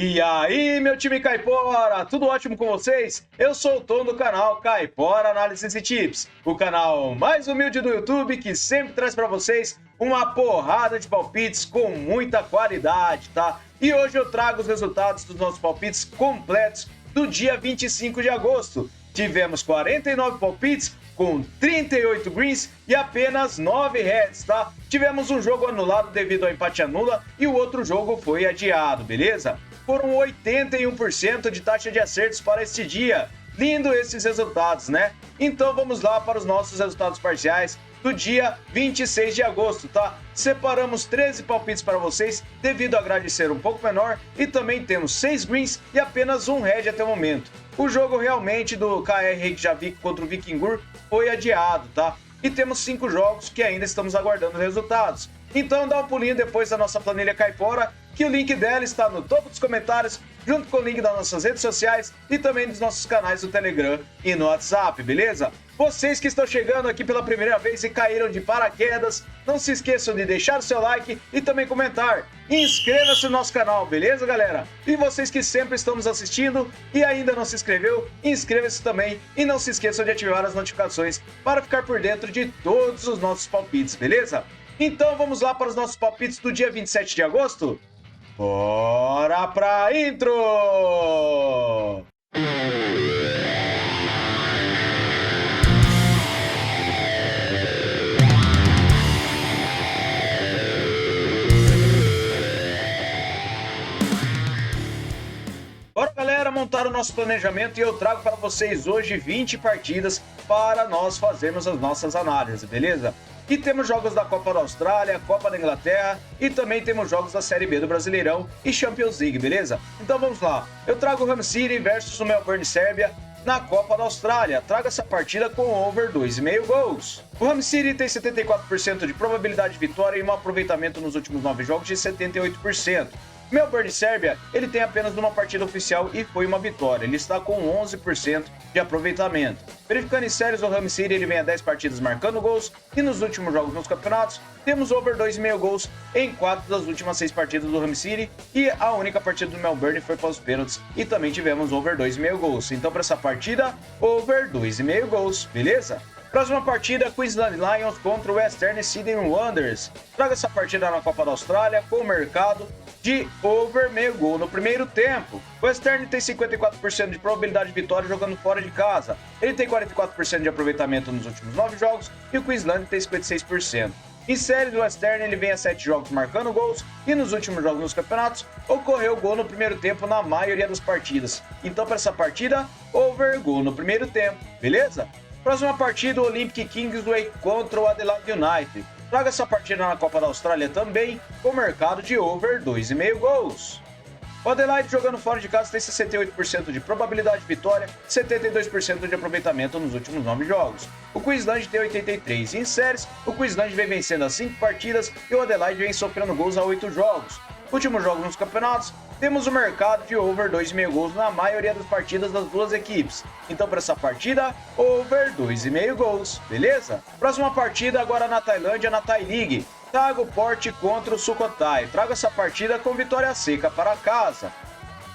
E aí, meu time Caipora, tudo ótimo com vocês? Eu sou o Tom do canal Caipora Análises e Tips, o canal mais humilde do YouTube que sempre traz para vocês uma porrada de palpites com muita qualidade, tá? E hoje eu trago os resultados dos nossos palpites completos do dia 25 de agosto. Tivemos 49 palpites com 38 greens e apenas 9 reds, tá? Tivemos um jogo anulado devido ao empate anula e o outro jogo foi adiado, beleza? Foram 81% de taxa de acertos para este dia. Lindo esses resultados, né? Então vamos lá para os nossos resultados parciais do dia 26 de agosto, tá? Separamos 13 palpites para vocês devido à grade ser um pouco menor e também temos 6 greens e apenas um red até o momento. O jogo realmente do KR Reykjavik contra o Vikingur foi adiado, tá? E temos 5 jogos que ainda estamos aguardando resultados. Então dá um pulinho depois da nossa planilha Caipora, que o link dela está no topo dos comentários, junto com o link das nossas redes sociais e também dos nossos canais do Telegram e no WhatsApp, beleza? Vocês que estão chegando aqui pela primeira vez e caíram de paraquedas, não se esqueçam de deixar o seu like e também comentar. Inscreva-se no nosso canal, beleza, galera? E vocês que sempre estão nos assistindo e ainda não se inscreveu, inscreva-se também e não se esqueçam de ativar as notificações para ficar por dentro de todos os nossos palpites, beleza? Então vamos lá para os nossos palpites do dia 27 de agosto? Bora pra intro! Bora, galera, montar o nosso planejamento e eu trago para vocês hoje 20 partidas para nós fazermos as nossas análises, beleza? E temos jogos da Copa da Austrália, Copa da Inglaterra e também temos jogos da Série B do Brasileirão e Champions League, beleza? Então vamos lá. Eu trago o Hull City versus o Melbourne Serbia na Copa da Austrália. Trago essa partida com over 2,5 gols. O Hull City tem 74% de probabilidade de vitória e um aproveitamento nos últimos 9 jogos de 78%. Melbourne Serbia, ele tem apenas uma partida oficial e foi uma vitória. Ele está com 11% de aproveitamento. Verificando em séries, o Hull City ele vem a 10 partidas marcando gols e nos últimos jogos nos campeonatos temos over 2,5 gols em 4 das últimas 6 partidas do Hull City e a única partida do Melbourne foi para os pênaltis e também tivemos over 2,5 gols. Então para essa partida, over 2,5 gols, beleza? Próxima partida, Queensland Lions contra o Western Sydney Wanderers. Traga essa partida na Copa da Austrália com o mercado de over meio gol no primeiro tempo. O Western tem 54% de probabilidade de vitória jogando fora de casa. Ele tem 44% de aproveitamento nos últimos 9 jogos e o Queensland tem 56%. Em série do Western, ele vem a 7 jogos marcando gols e nos últimos jogos nos campeonatos ocorreu gol no primeiro tempo na maioria das partidas. Então para essa partida, over gol no primeiro tempo, beleza? Próxima partida, o Olympic Kingsway contra o Adelaide United. Traga essa partida na Copa da Austrália também, com mercado de over 2,5 gols. O Adelaide jogando fora de casa tem 68% de probabilidade de vitória e 72% de aproveitamento nos últimos 9 jogos. O Queensland tem 83%. Em séries, o Queensland vem vencendo as 5 partidas e o Adelaide vem sofrendo gols a 8 jogos. Últimos jogos nos campeonatos, temos o mercado de over 2,5 gols na maioria das partidas das duas equipes. Então, para essa partida, over 2,5 gols, beleza? Próxima partida agora na Tailândia, na Thai League. Traga o Port contra o Sukhothai. Traga essa partida com vitória seca para casa.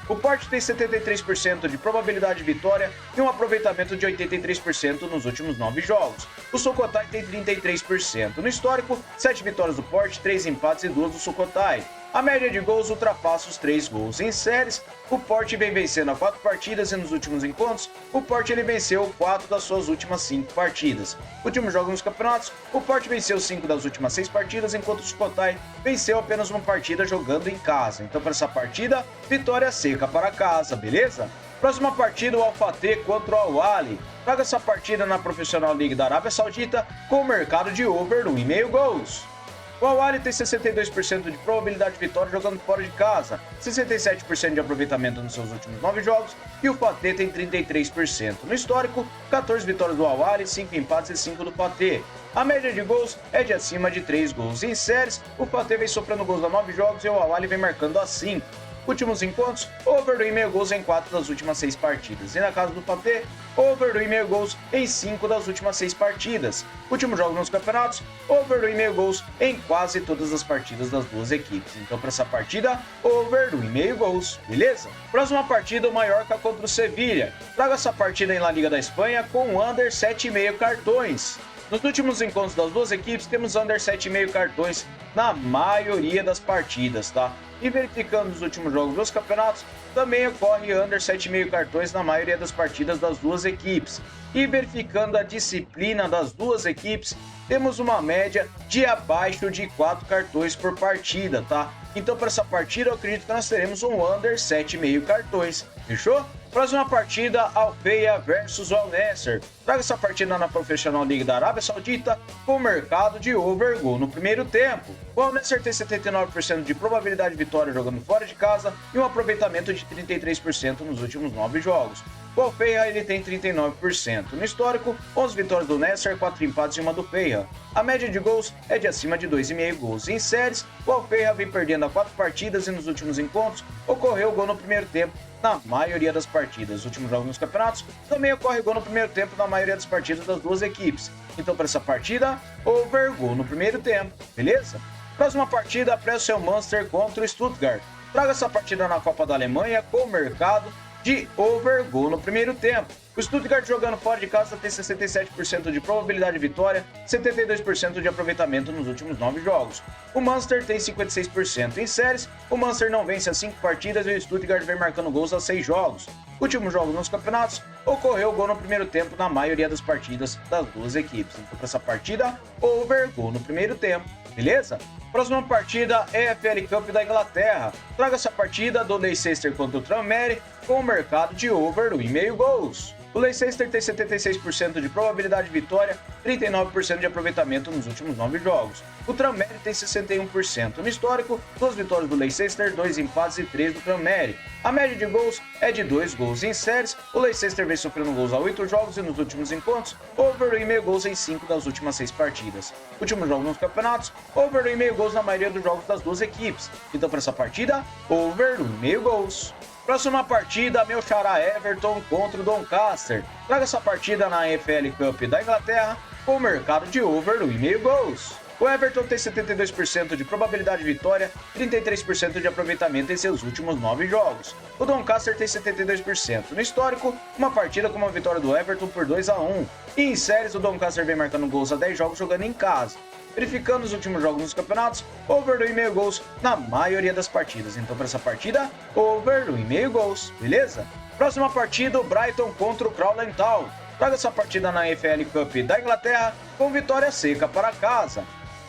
O Port tem 73% de probabilidade de vitória e um aproveitamento de 83% nos últimos 9 jogos. O Sukhothai tem 33%. No histórico, 7 vitórias do Port, 3 empates e 2 do Sukhothai. A média de gols ultrapassa os 3 gols. Em séries, o Port vem vencendo a 4 partidas e nos últimos encontros, o Port ele venceu 4 das suas últimas 5 partidas. Últimos jogos nos campeonatos, o Port venceu 5 das últimas 6 partidas, enquanto o Sukhothai venceu apenas uma partida jogando em casa. Então, para essa partida, vitória seca para casa, beleza? Próxima partida, o Al Fateh contra o Al Ahly. Traga essa partida na Professional League da Arábia Saudita com o mercado de over 1,5 gols. O Al Ahly tem 62% de probabilidade de vitória jogando fora de casa, 67% de aproveitamento nos seus últimos 9 jogos e o Fateh tem 33%. No histórico, 14 vitórias do Al Ahly, 5 empates e 5 do Fateh. A média de gols é de acima de 3 gols. Em séries, o Fateh vem sofrendo gols a 9 jogos e o Al Ahly vem marcando a 5. Últimos encontros, over 2,5 gols em 4 das últimas 6 partidas. E na casa do Papê, over 2,5 gols em 5 das últimas 6 partidas. Último jogo nos campeonatos, over 2,5 gols em quase todas as partidas das duas equipes. Então, para essa partida, over 2,5 gols, beleza? Próxima partida, o Mallorca contra o Sevilha. Traga essa partida em La Liga da Espanha com under 7,5 cartões. Nos últimos encontros das duas equipes, temos under 7,5 cartões na maioria das partidas, tá? E verificando os últimos jogos dos campeonatos, também ocorre under 7,5 cartões na maioria das partidas das duas equipes. E verificando a disciplina das duas equipes, temos uma média de abaixo de 4 cartões por partida, tá? Então, para essa partida, eu acredito que nós teremos um under 7,5 cartões, fechou? Próxima partida, Al-Fayha versus Al Nassr. Traga essa partida na Professional League da Arábia Saudita com o mercado de over goal no primeiro tempo. O Al Nassr tem 79% de probabilidade de vitória jogando fora de casa e um aproveitamento de 33% nos últimos 9 jogos. O Al-Fayha ele tem 39%. No histórico, 11 vitórias do Nassr, 4 empates e uma do Fayha. A média de gols é de acima de 2,5 gols. Em séries, o Al-Fayha vem perdendo a 4 partidas e nos últimos encontros ocorreu gol no primeiro tempo na maioria das partidas. Últimos jogos nos campeonatos também ocorre gol no primeiro tempo na maioria das partidas das duas equipes. Então, para essa partida, over gol no primeiro tempo, beleza? Próxima partida, Preußen Münster contra o Stuttgart. Traga essa partida na Copa da Alemanha com o mercado de over gol no primeiro tempo. O Stuttgart jogando fora de casa tem 67% de probabilidade de vitória, 72% de aproveitamento nos últimos 9 jogos. O Münster tem 56%. Em séries, o Münster não vence as 5 partidas e o Stuttgart vem marcando gols a 6 jogos. Últimos jogos nos campeonatos, ocorreu gol no primeiro tempo na maioria das partidas das duas equipes. Então, para essa partida, over gol no primeiro tempo, beleza? Próxima partida, EFL Cup da Inglaterra. Traga essa partida do Leicester contra o Tranmere com o mercado de over 2,5 gols. O Leicester tem 76% de probabilidade de vitória, 39% de aproveitamento nos últimos 9 jogos. O Tranmere tem 61%. No histórico, 2 vitórias do Leicester, 2 empates e 3 do Tranmere. A média de gols é de 2 gols. Em séries, o Leicester vem sofrendo gols a 8 jogos e nos últimos encontros, over 2,5 gols em 5 das últimas 6 partidas. Últimos jogos nos campeonatos, over 2,5 gols na maioria dos jogos das duas equipes. Então, para essa partida, over 2,5 gols. Próxima partida, meu xará Everton contra o Doncaster. Traga essa partida na EFL Cup da Inglaterra com o mercado de over 2,5 gols. O Everton tem 72% de probabilidade de vitória, 33% de aproveitamento em seus últimos 9 jogos. O Doncaster tem 72%. No histórico, uma partida com uma vitória do Everton por 2-1. E em séries, o Doncaster vem marcando gols a 10 jogos jogando em casa. Verificando os últimos jogos nos campeonatos, over 2,5 gols na maioria das partidas. Então, para essa partida, over 2,5 gols, beleza? Próxima partida, o Brighton contra o Crawley Town. Traga essa partida na EFL Cup da Inglaterra com vitória seca para casa.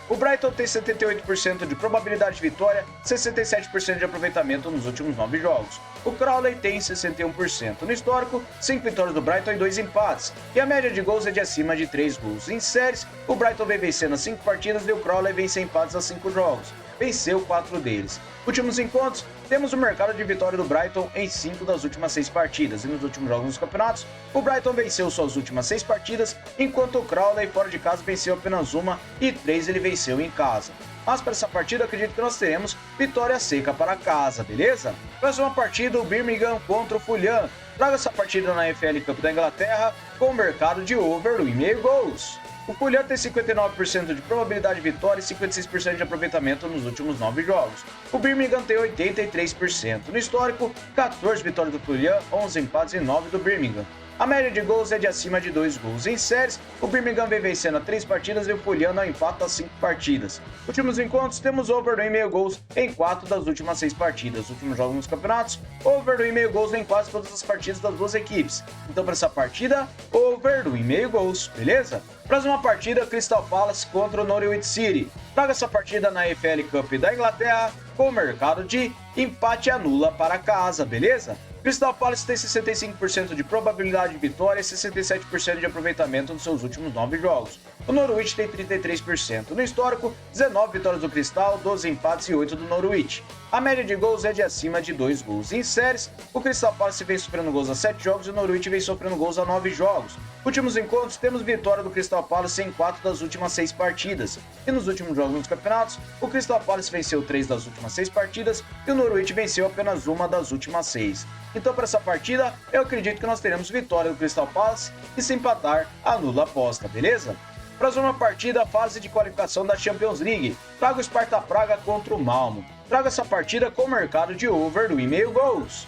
O Brighton tem 78% de probabilidade de vitória, 67% de aproveitamento nos últimos 9 jogos. O Crawley tem 61%. No histórico, 5 vitórias do Brighton e 2 empates. E a média de gols é de acima de 3 gols. Em séries, o Brighton vem vencendo as 5 partidas e o Crawley vem sem empates a 5 jogos. Venceu 4 deles. Últimos encontros, temos o mercado de vitória do Brighton em 5 das últimas 6 partidas. E nos últimos jogos dos campeonatos, o Brighton venceu suas últimas 6 partidas, enquanto o Crawley fora de casa venceu apenas uma e 3 ele venceu em casa. Mas para essa partida, acredito que nós teremos vitória seca para casa, beleza? Próxima partida, o Birmingham contra o Fulham. Traga essa partida na EFL Cup da Inglaterra com o mercado de over 2,5 gols. O Fulham tem 59% de probabilidade de vitória e 56% de aproveitamento nos últimos 9 jogos. O Birmingham tem 83%. No histórico, 14 vitórias do Fulham, 11 empates e 9 do Birmingham. A média de gols é de acima de 2 gols. Em séries, o Birmingham vem vencendo a 3 partidas e o Fulham não empata a 5 partidas. Últimos encontros, temos over 2,5 gols em 4 das últimas 6 partidas. Últimos jogos nos campeonatos, over 2,5 gols em quase todas as partidas das duas equipes. Então, para essa partida, over 2,5 gols, beleza? Próxima partida, Crystal Palace contra o Norwich City. Traga essa partida na EFL Cup da Inglaterra com o mercado de empate anula para casa, beleza? Crystal Palace tem 65% de probabilidade de vitória e 67% de aproveitamento nos seus últimos 9 jogos. o Norwich tem 33%. No histórico, 19 vitórias do Cristal, 12 empates e 8 do Norwich. A média de gols é de acima de 2 gols. Em séries, o Crystal Palace vem sofrendo gols a 7 jogos e o Norwich vem sofrendo gols a 9 jogos. Últimos encontros, temos vitória do Crystal Palace em 4 das últimas 6 partidas. E nos últimos jogos nos campeonatos, o Crystal Palace venceu 3 das últimas 6 partidas e o Norwich venceu apenas uma das últimas 6. Então, para essa partida, eu acredito que nós teremos vitória do Crystal Palace e se empatar, anula a aposta, beleza? Próxima partida, fase de qualificação da Champions League. Traga o Sparta Praga contra o Malmo. Traga essa partida com o mercado de over do 1,5 gols.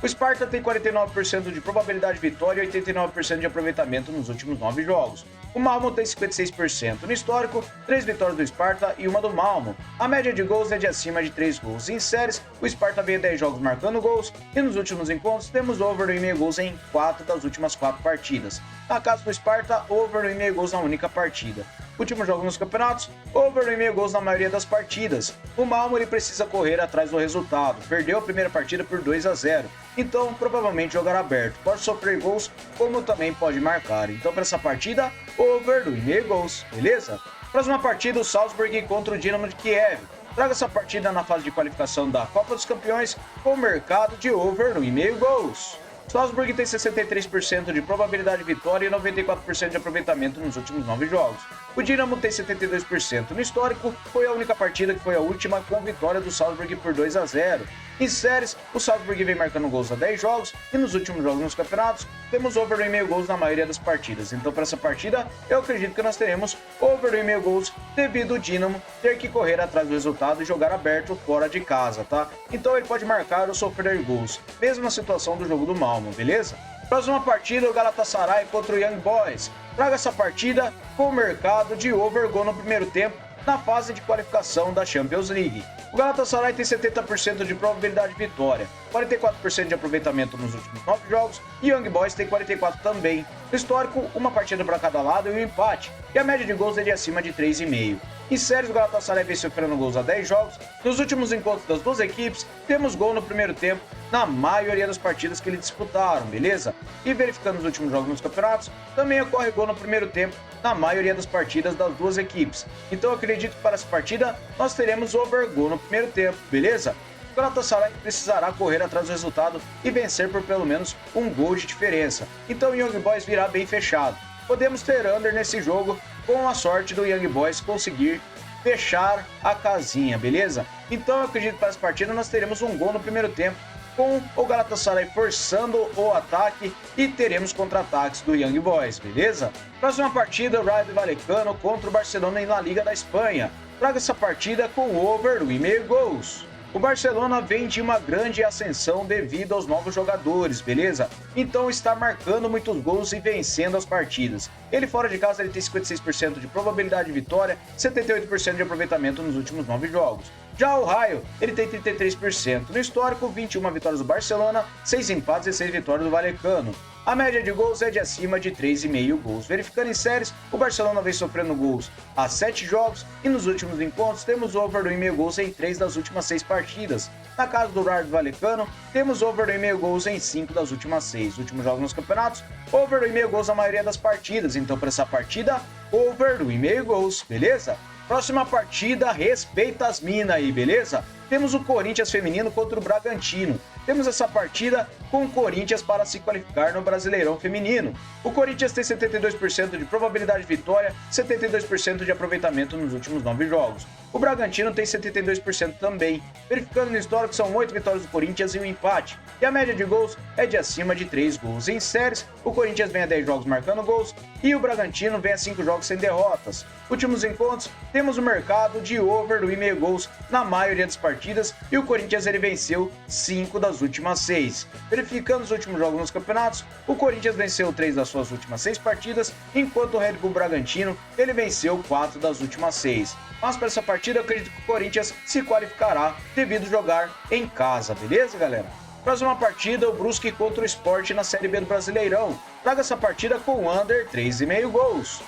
O Sparta tem 49% de probabilidade de vitória e 89% de aproveitamento nos últimos 9 jogos. O Malmo tem 56%. No histórico, 3 vitórias do Sparta e uma do Malmo. A média de gols é de acima de 3 gols. Em séries, o Sparta vem 10 jogos marcando gols e nos últimos encontros temos over do 1,5 gols em 4 das últimas 4 partidas. Na casa do Sparta, over do 1,5 gols na única partida. Últimos jogos nos campeonatos, over do 1,5 gols na maioria das partidas. O Malmo ele precisa correr atrás do resultado. Perdeu a primeira partida por 2-0. Então, provavelmente jogará aberto. Pode sofrer gols, como também pode marcar. Então, para essa partida, over do 1,5 gols, beleza? Próxima partida, o Salzburg contra o Dinamo de Kiev. Traga essa partida na fase de qualificação da Copa dos Campeões com o mercado de over do 1,5 gols. Salzburg tem 63% de probabilidade de vitória e 94% de aproveitamento nos últimos 9 jogos. O Dinamo tem 72%. No histórico, foi a única partida que foi a última com vitória do Salzburg por 2-0. Em séries, o Salzburg vem marcando gols a 10 jogos e nos últimos jogos nos campeonatos, temos over do 1,5 gols na maioria das partidas. Então, para essa partida, eu acredito que nós teremos over do 1,5 gols devido ao Dinamo ter que correr atrás do resultado e jogar aberto fora de casa, tá? Então, ele pode marcar ou sofrer gols, mesmo na situação do jogo do Malmo, beleza? Próxima partida, o Galatasaray contra o Young Boys. Traga essa partida com o mercado de over gol no primeiro tempo na fase de qualificação da Champions League. O Galatasaray tem 70% de probabilidade de vitória, 44% de aproveitamento nos últimos 9 jogos e Young Boys tem 44% também. No histórico, uma partida para cada lado e um empate, e a média de gols é de acima de 3,5. Em séries, o Galatasaray vem sofrendo gols a 10 jogos. Nos últimos encontros das duas equipes, temos gol no primeiro tempo na maioria das partidas que eles disputaram, beleza? E verificando os últimos jogos nos campeonatos, também ocorre gol no primeiro tempo na maioria das partidas das duas equipes. Então eu acredito que para essa partida nós teremos over gol no primeiro tempo, beleza? O Galatasaray precisará correr atrás do resultado e vencer por pelo menos um gol de diferença. Então o Young Boys virá bem fechado. Podemos ter under nesse jogo com a sorte do Young Boys conseguir fechar a casinha, beleza? Então eu acredito que para essa partida nós teremos um gol no primeiro tempo com o Galatasaray forçando o ataque e teremos contra-ataques do Young Boys, beleza? Próxima partida, o Rayo Vallecano contra o Barcelona em La Liga da Espanha. Traga essa partida com over do 1,5 gols. O Barcelona vem de uma grande ascensão devido aos novos jogadores, beleza? Então está marcando muitos gols e vencendo as partidas. Ele fora de casa ele tem 56% de probabilidade de vitória, 78% de aproveitamento nos últimos 9 jogos. Já o Rayo, ele tem 33%. No histórico, 21 vitórias do Barcelona, 6 empates e 6 vitórias do Vallecano. A média de gols é de acima de 3,5 gols. Verificando em séries, o Barcelona vem sofrendo gols há 7 jogos e nos últimos encontros temos over do 1,5 gols em 3 das últimas 6 partidas. Na casa do Rayo Vallecano, temos over do 1,5 gols em 5 das últimas 6. Últimos jogos nos campeonatos, over do 1,5 gols na maioria das partidas. Então, para essa partida, over do 1,5 gols, beleza? Próxima partida, respeita as minas aí, beleza? Temos o Corinthians feminino contra o Bragantino. Temos essa partida com o Corinthians para se qualificar no Brasileirão feminino. O Corinthians tem 72% de probabilidade de vitória, 72% de aproveitamento nos últimos 9 jogos. O Bragantino tem 72% também. Verificando no histórico, são 8 vitórias do Corinthians e um empate. E a média de gols é de acima de 3 gols. Em séries, o Corinthians vem a 10 jogos marcando gols e o Bragantino vem a 5 jogos sem derrotas. Últimos encontros, temos o mercado de over do 1,5 gols na maioria das partidas e o Corinthians ele venceu 5 das últimas 6. Verificando os últimos jogos nos campeonatos, o Corinthians venceu 3 das suas últimas 6 partidas, enquanto o Red Bull Bragantino ele venceu 4 das últimas 6. Mas para essa partida eu acredito que o Corinthians se qualificará devido a jogar em casa, beleza, galera? Próxima partida, o Brusque contra o Sport na Série B do Brasileirão. Traga essa partida com under 3,5 gols.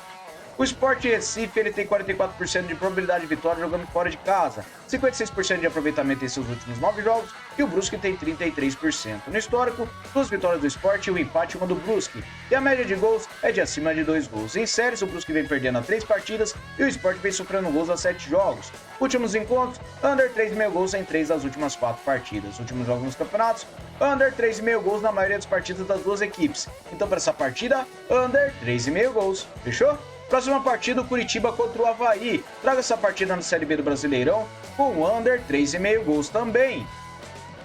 O Sport Recife ele tem 44% de probabilidade de vitória jogando fora de casa, 56% de aproveitamento em seus últimos 9 jogos e o Brusque tem 33%. No histórico, 2 vitórias do Sport e um empate e uma do Brusque. E a média de gols é de acima de 2 gols. Em séries, o Brusque vem perdendo a 3 partidas e o Sport vem sofrendo gols a 7 jogos. Últimos encontros, under 3,5 gols em 3 das últimas 4 partidas. Últimos jogos nos campeonatos, under 3,5 gols na maioria das partidas das duas equipes. Então, para essa partida, under 3,5 gols. Fechou? Próxima partida, o Curitiba contra o Avaí. Traga essa partida na Série B do Brasileirão com under 3,5 gols também.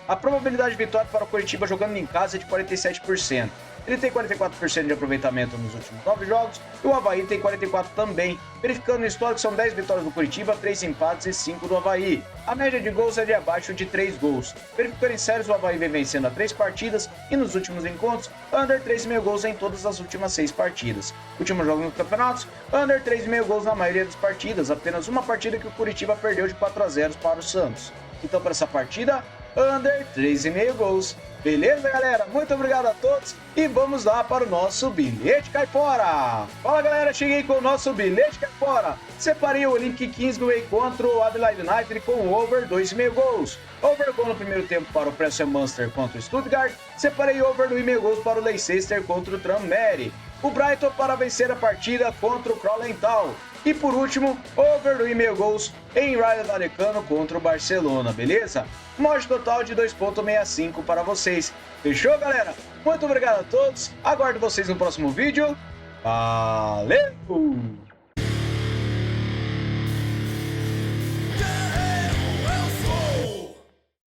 A probabilidade de vitória para o Curitiba jogando em casa é de 47%. Ele tem 44% de aproveitamento nos últimos 9 jogos e o Avaí tem 44% também. Verificando no histórico, são 10 vitórias do Curitiba, 3 empates e 5 do Avaí. A média de gols é de abaixo de 3 gols. Verificando em séries, o Avaí vem vencendo a 3 partidas e nos últimos encontros, under 3,5 gols em todas as últimas 6 partidas. Últimos jogos nos campeonatos, under 3,5 gols na maioria das partidas. Apenas uma partida que o Curitiba perdeu de 4-0 para o Santos. Então, para essa partida, under 3,5 gols. Beleza, galera? Muito obrigado a todos e vamos lá para o nosso Bilhete Caipora. Fala, galera, cheguei com o nosso Bilhete Caipora. Separei o Olympic Kingsway contra o Adelaide United com o over 2,5 gols. Over gol no primeiro tempo para o Preston Munster contra o Stuttgart. Separei over 2,5 gols para o Leicester contra o Tranmere. O Brighton para vencer a partida contra o Crawley Town. E por último, over 2,5 gols em Rayo Vallecano contra o Barcelona, beleza? Mod total de 2,65 para vocês. Fechou, galera? Muito obrigado a todos. Aguardo vocês no próximo vídeo. Valeu!